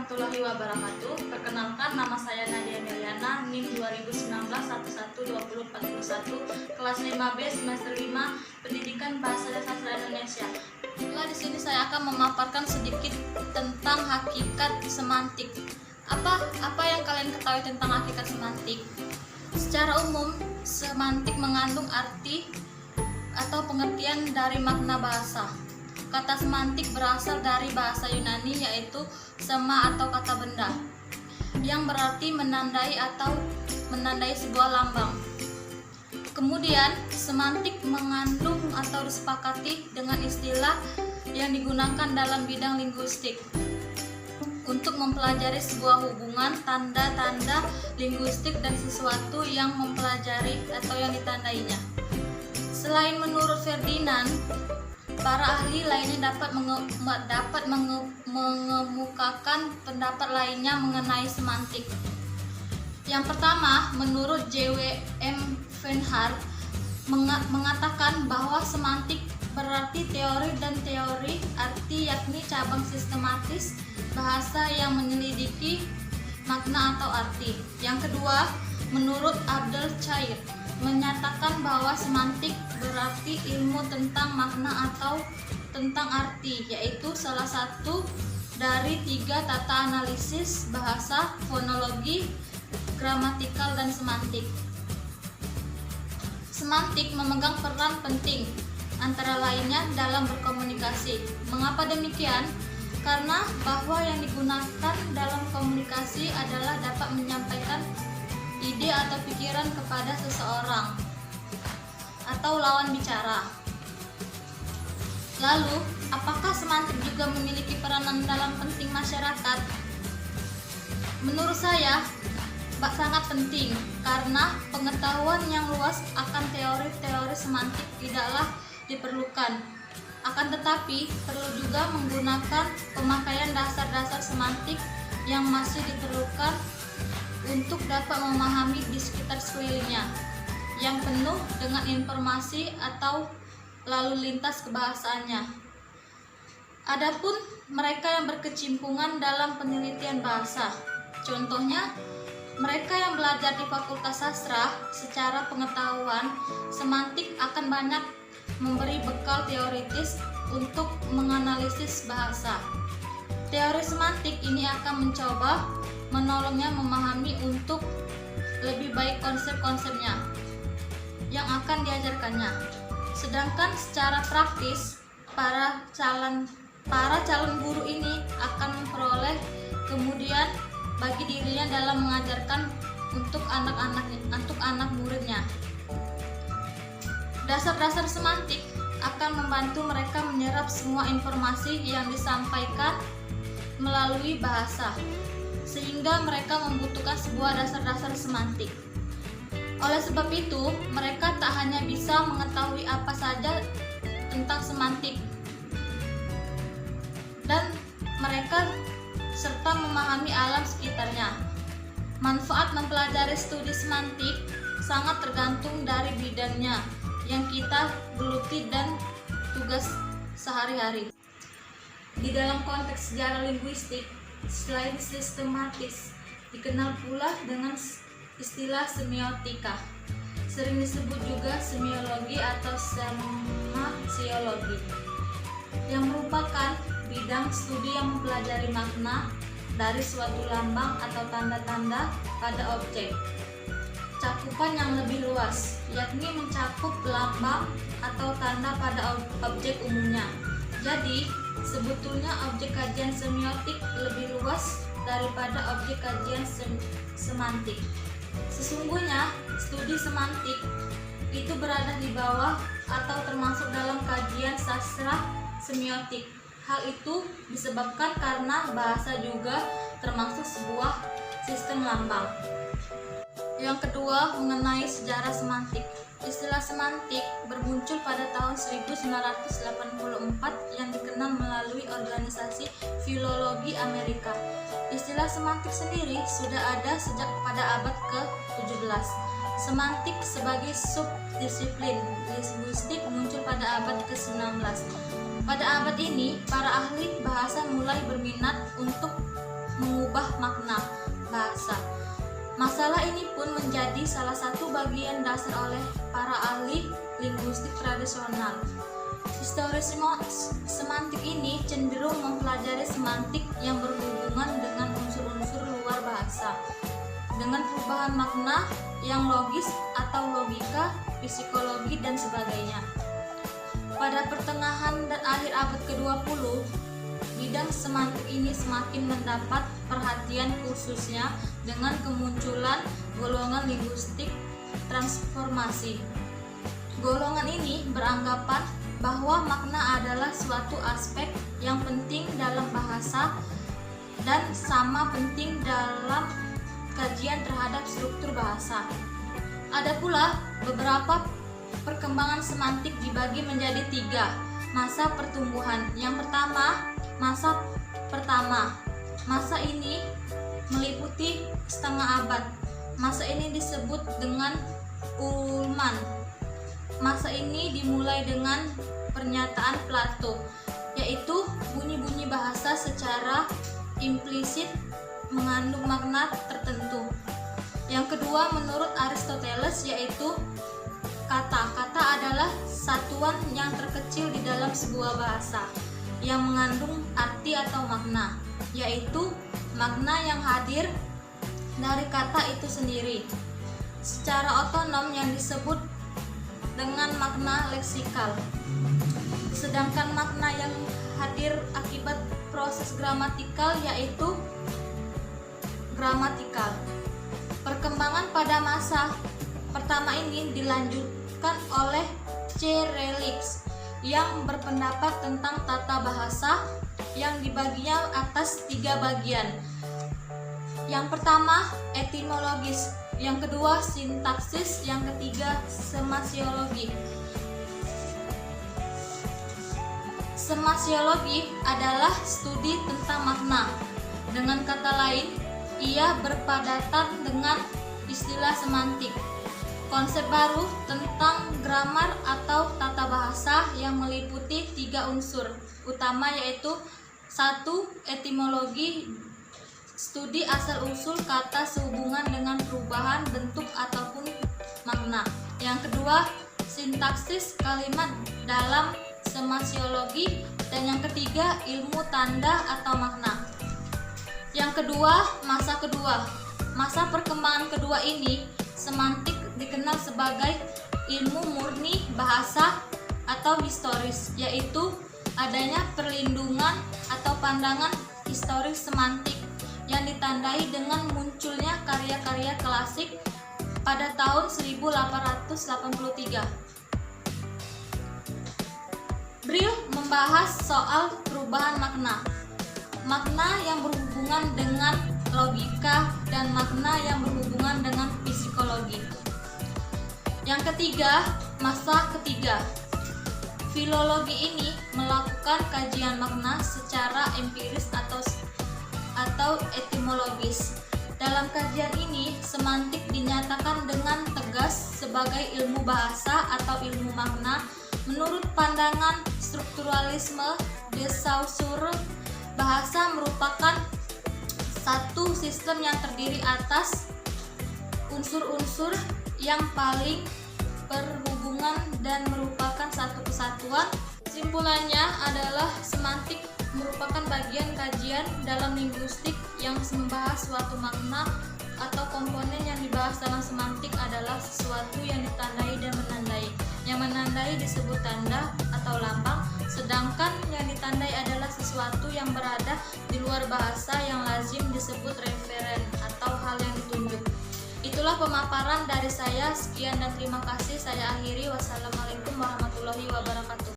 warahmatullahi wabarakatuh. Perkenalkan, nama saya Nadia Miriana, NIM 2019 112041, kelas 5B semester 5, Pendidikan Bahasa dan Sastra Indonesia. Di sini saya akan memaparkan sedikit tentang hakikat semantik. Apa yang kalian ketahui tentang hakikat semantik? Secara umum, semantik mengandung arti atau pengertian dari makna bahasa. Kata semantik berasal dari bahasa Yunani, yaitu sema atau kata benda, yang berarti menandai atau menandai sebuah lambang. Kemudian, semantik mengandung atau disepakati dengan istilah yang digunakan dalam bidang linguistik untuk mempelajari sebuah hubungan, tanda-tanda linguistik dan sesuatu yang mempelajari atau yang ditandainya. Selain menurut Ferdinand, para ahli lainnya dapat mengemukakan pendapat lainnya mengenai semantik. Yang pertama, menurut J.W.M. Fenhart mengatakan bahwa semantik berarti teori dan teori arti, yakni cabang sistematis bahasa yang menyelidiki makna atau arti. Yang kedua, menurut Abdel Chair menyatakan bahwa semantik berarti ilmu tentang makna atau tentang arti, yaitu salah satu dari 3 tata analisis bahasa: fonologi, gramatikal, dan semantik. Semantik memegang peran penting antara lainnya dalam berkomunikasi. Mengapa demikian? Karena bahwa yang digunakan dalam komunikasi adalah dapat menyampaikan ide atau pikiran kepada seseorang atau lawan bicara. Lalu, apakah semantik juga memiliki peranan dalam penting masyarakat? Menurut saya, sangat penting, karena pengetahuan yang luas akan teori-teori semantik tidaklah diperlukan. Akan tetapi, perlu juga menggunakan pemakaian dasar-dasar semantik yang masih diperlukan untuk dapat memahami di sekitar sekelilingnya yang penuh dengan informasi atau lalu lintas kebahasaannya. Adapun mereka yang berkecimpungan dalam penelitian bahasa, contohnya mereka yang belajar di Fakultas Sastra, secara pengetahuan semantik akan banyak memberi bekal teoritis untuk menganalisis bahasa. Teori semantik ini akan mencoba menolongnya memahami untuk lebih baik konsep-konsepnya yang akan diajarkannya. Sedangkan secara praktis, para calon guru ini akan memperoleh kemudian bagi dirinya dalam mengajarkan untuk anak muridnya. Dasar-dasar semantik akan membantu mereka menyerap semua informasi yang disampaikan melalui bahasa, sehingga mereka membutuhkan sebuah dasar-dasar semantik. Oleh sebab itu, mereka tak hanya bisa mengetahui apa saja tentang semantik, dan mereka serta memahami alam sekitarnya. Manfaat mempelajari studi semantik sangat tergantung dari bidangnya yang kita geluti dan tugas sehari-hari. Di dalam konteks sejarah linguistik, selain sistematis, dikenal pula dengan istilah semiotika. Sering disebut juga semiologi atau semasiologi, yang merupakan bidang studi yang mempelajari makna dari suatu lambang atau tanda-tanda pada objek. Cakupan yang lebih luas, yakni mencakup lambang atau tanda pada objek umumnya. Jadi, sebetulnya objek kajian semiotik lebih luas daripada objek kajian semantik. Sesungguhnya, studi semantik itu berada di bawah atau termasuk dalam kajian sastra semiotik. Hal itu disebabkan karena bahasa juga termasuk sebuah sistem lambang. Yang kedua, mengenai sejarah semantik. Istilah semantik bermuncul pada tahun 1984 yang dikenal melalui organisasi filologi Amerika. Istilah semantik sendiri sudah ada sejak pada abad ke-17. Semantik sebagai subdisiplin linguistik muncul pada abad ke-19. Pada abad ini, para ahli bahasa mulai berminat untuk makna bahasa. Masalah ini pun menjadi salah satu bagian dasar oleh para ahli linguistik tradisional. Histori semantik ini cenderung mempelajari semantik yang berhubungan dengan unsur-unsur luar bahasa, dengan perubahan makna yang logis atau logika, psikologi, dan sebagainya. Pada pertengahan dan akhir abad ke-20, bidang semantik ini semakin mendapat perhatian khususnya dengan kemunculan golongan linguistik transformasi. Golongan ini beranggapan bahwa makna adalah suatu aspek yang penting dalam bahasa dan sama penting dalam kajian terhadap struktur bahasa. Ada pula beberapa perkembangan semantik dibagi menjadi 3 masa pertumbuhan. Yang pertama, masa pertama. Masa ini meliputi setengah abad. Masa ini disebut dengan Ullmann. Masa ini dimulai dengan pernyataan Plato, yaitu bunyi-bunyi bahasa secara implisit mengandung makna tertentu. Yang kedua, menurut Aristoteles, yaitu kata. Kata adalah satuan yang terkecil di dalam sebuah bahasa yang mengandung arti atau makna, yaitu makna yang hadir dari kata itu sendiri secara otonom yang disebut dengan makna leksikal. Sedangkan makna yang hadir akibat proses gramatikal yaitu gramatikal. Perkembangan pada masa pertama ini dilanjutkan oleh C. Relix yang berpendapat tentang tata bahasa yang dibaginya atas 3 bagian. Yang pertama, etimologis, yang kedua, sintaksis, yang ketiga, semasiologi. Semasiologi adalah studi tentang makna. Dengan kata lain, ia berpadatan dengan istilah semantik, konsep baru tentang grammar atau tata bahasa yang meliputi 3 unsur utama, yaitu 1. Etimologi, studi asal-usul kata sehubungan dengan perubahan bentuk ataupun makna. Yang kedua, sintaksis kalimat dalam semasiologi, dan yang ketiga, ilmu tanda atau makna. Yang kedua, masa kedua. Masa perkembangan kedua ini, semantik dikenal sebagai ilmu murni bahasa atau historis, yaitu adanya perlindungan atau pandangan historis semantik yang ditandai dengan munculnya karya-karya klasik pada tahun 1883. Brill membahas soal perubahan makna, makna yang berhubungan dengan logika dan makna yang berhubungan dengan psikologi. Yang ketiga, masa ketiga. Filologi ini melakukan kajian makna secara empiris atau etimologis. Dalam kajian ini, semantik dinyatakan dengan tegas sebagai ilmu bahasa atau ilmu makna. Menurut pandangan strukturalisme de Saussure, bahasa merupakan satu sistem yang terdiri atas unsur-unsur yang paling berhubungan dan merupakan satu kesatuan. Kesimpulannya adalah semantik merupakan bagian kajian dalam linguistik yang membahas suatu makna atau komponen yang dibahas dalam semantik adalah sesuatu yang ditandai dan menandai. Yang menandai disebut tanda atau lambang, sedangkan yang ditandai adalah sesuatu yang berada di luar bahasa yang lazim disebut referen atau hal yang ditunjuk. Itulah pemaparan dari saya. Sekian dan terima kasih. Saya akhiri. Wassalamualaikum warahmatullahi wabarakatuh.